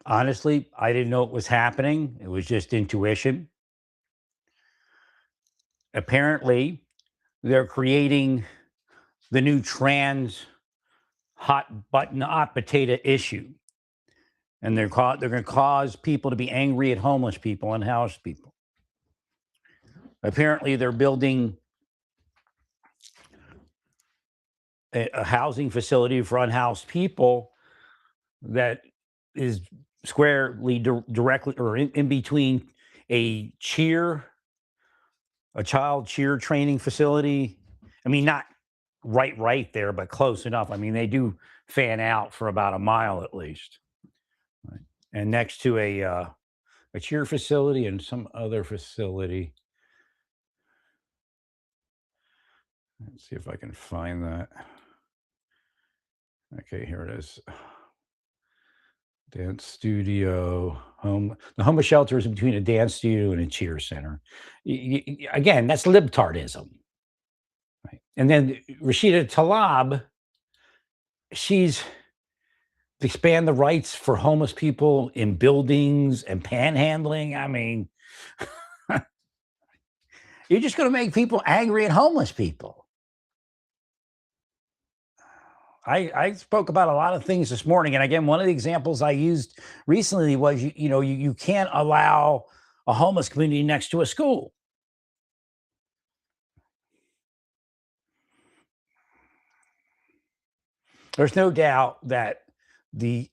Honestly, I didn't know it was happening. It was just intuition. Apparently, they're creating the new trans hot button hot potato issue, and they're going to cause people to be angry at homeless people and house people. Apparently, they're building a housing facility for unhoused people that is squarely directly or in between a a child cheer training facility. I mean, not right there, but close enough. I mean, they do fan out for about a mile at least, right? And next to a cheer facility and some other facility. Let's see if I can find that. Okay, here it is. Dance studio, the homeless shelter is between a dance studio and a cheer center. Again, that's libtardism. Right? And then Rashida Tlaib, she's to expand the rights for homeless people in buildings and panhandling. I mean, you're just going to make people angry at homeless people. I spoke about a lot of things this morning, and again, one of the examples I used recently was you can't allow a homeless community next to a school. There's no doubt that the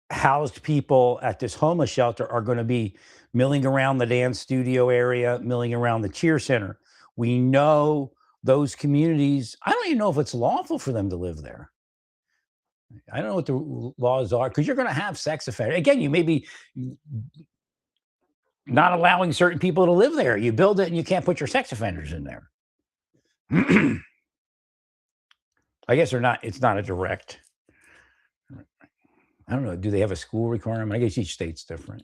housed people at this homeless shelter are going to be milling around the dance studio area, milling around the cheer center. We know those communities. I don't even know if it's lawful for them to live there. I don't know what the laws are because you're going to have sex offenders. Again, you may be not allowing certain people to live there. You build it and you can't put your sex offenders in there. I guess they're not. It's not a direct. I don't know. Do they have a school requirement? I guess each state's different.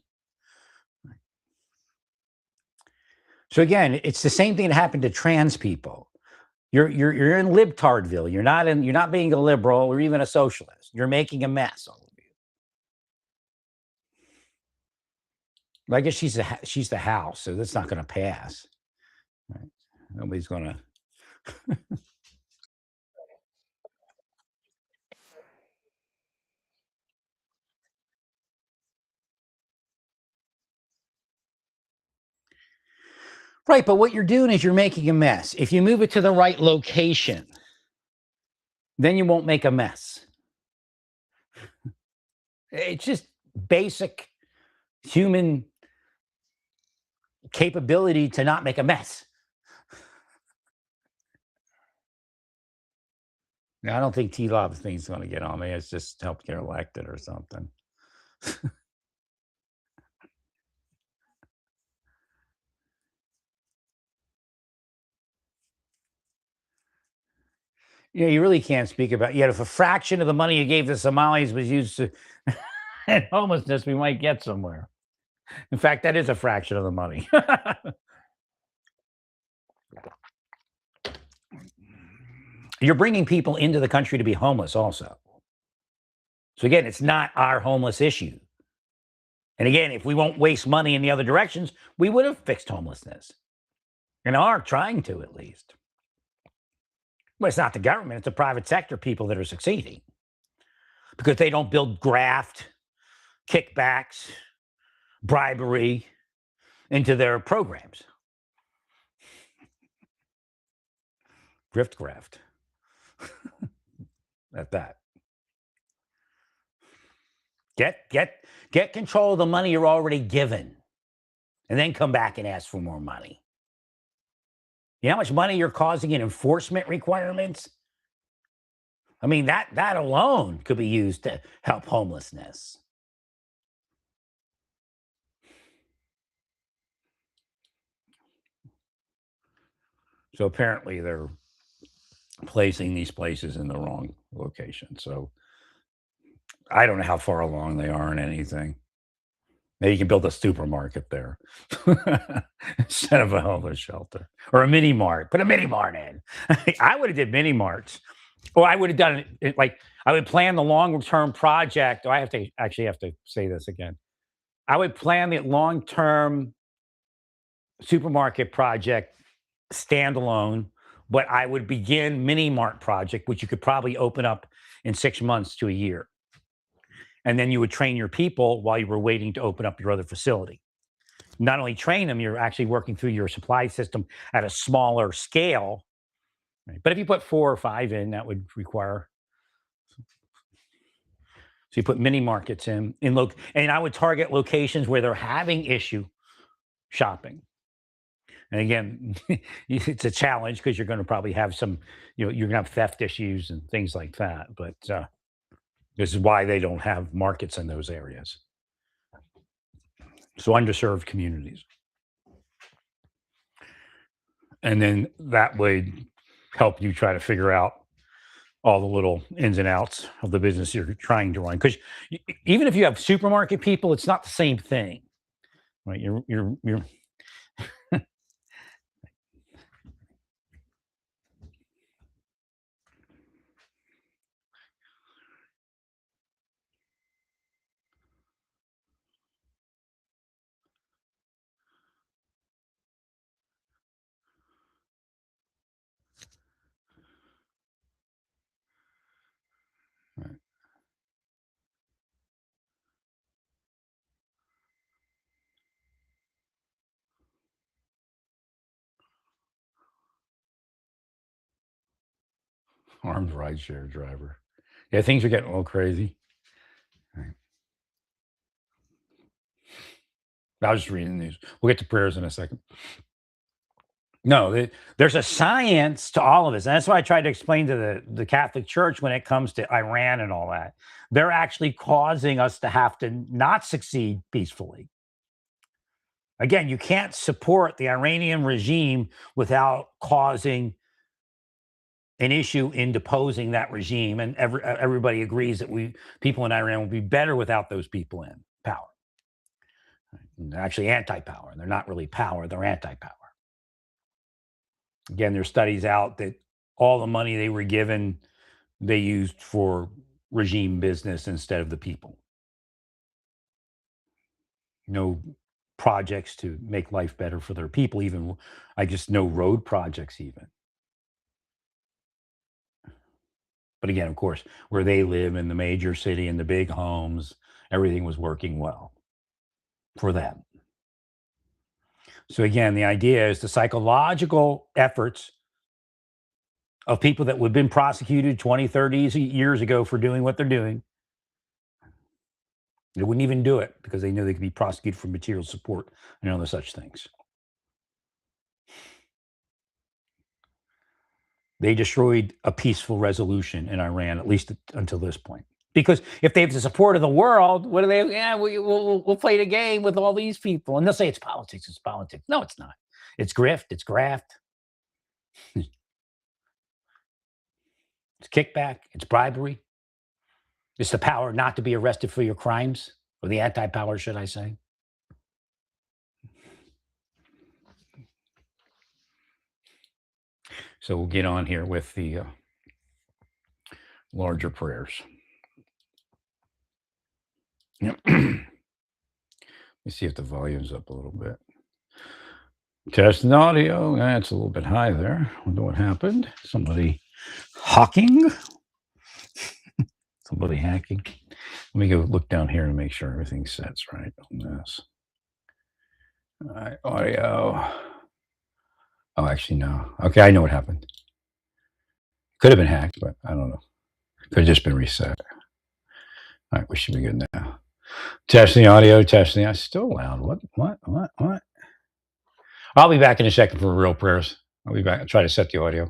So again, it's the same thing that happened to trans people. You're in libtardville. You're not being a liberal or even a socialist. You're making a mess, all of you. I guess she's the house, so that's not going to pass. Right? Nobody's going to. Right, but what you're doing is you're making a mess. If you move it to the right location, then you won't make a mess. It's just basic human capability to not make a mess. Now, I don't think T-Lob thing's going to get on me. It's just help get elected or something. Yeah, you really can't speak about. Yet, if a fraction of the money you gave the Somalis was used to end homelessness, we might get somewhere. In fact, that is a fraction of the money. You're bringing people into the country to be homeless, also. So again, it's not our homeless issue. And again, if we won't waste money in the other directions, we would have fixed homelessness, and are trying to at least. But it's not the government; it's the private sector people that are succeeding because they don't build graft, kickbacks, bribery into their programs. Grift graft. At that. Get control of the money you're already given, and then come back and ask for more money. You know how much money you're causing in enforcement requirements? I mean, that alone could be used to help homelessness. So apparently they're placing these places in the wrong location. So I don't know how far along they are in anything. Maybe you can build a supermarket there instead of a homeless shelter or a mini mart. Put a mini mart in. I would have did mini marts, or I would have done it like I would plan the long term project. Do I have to actually have to say this again? I would plan the long-term supermarket project standalone, but I would begin mini mart project, which you could probably open up in 6 months to a year. And then you would train your people while you were waiting to open up your other facility. Not only train them, you're actually working through your supply system at a smaller scale. Right? But if you put 4 or 5 in, that would require. So you put mini markets and I would target locations where they're having issue shopping. And again, it's a challenge because you're going to probably have some, you're going to have theft issues and things like that. But this is why they don't have markets in those areas. So underserved communities. And then that would help you try to figure out all the little ins and outs of the business you're trying to run. Because even if you have supermarket people, it's not the same thing, right? You're armed rideshare driver. Yeah, things are getting a little crazy. Right. I was just reading the news. We'll get to prayers in a second. No, there's a science to all of this. And that's why I tried to explain to the Catholic Church when it comes to Iran and all that. They're actually causing us to have to not succeed peacefully. Again, you can't support the Iranian regime without causing an issue in deposing that regime. And everybody agrees that people in Iran will be better without those people in power. They're actually anti-power. They're not really power, they're anti-power. Again, there's studies out that all the money they were given, they used for regime business instead of the people. No projects to make life better for their people, even I just know road projects even. But again, of course, where they live in the major city in the big homes, everything was working well for them. So again, the idea is the psychological efforts of people that would have been prosecuted 20, 30 years ago for doing what they're doing. They wouldn't even do it because they knew they could be prosecuted for material support and other such things. They destroyed a peaceful resolution in Iran, at least until this point. Because if they have the support of the world, what do they? Yeah, we'll play the game with all these people, and they'll say it's politics. It's politics. No, it's not. It's grift. It's graft. It's kickback. It's bribery. It's the power not to be arrested for your crimes, or the anti-power, should I say? So we'll get on here with the larger prayers. Let me see if the volume's up a little bit. Testing audio. That's a little bit high there. Wonder what happened. Somebody hacking. Somebody hacking. Let me go look down here and make sure everything sets right on this. All right, audio. Oh, actually, no. Okay, I know what happened. Could have been hacked, but I don't know. Could have just been reset. All right, we should be good now. Testing the audio, testing. It's still loud. What? I'll be back in a second for real prayers. I'll be back. I'll try to set the audio.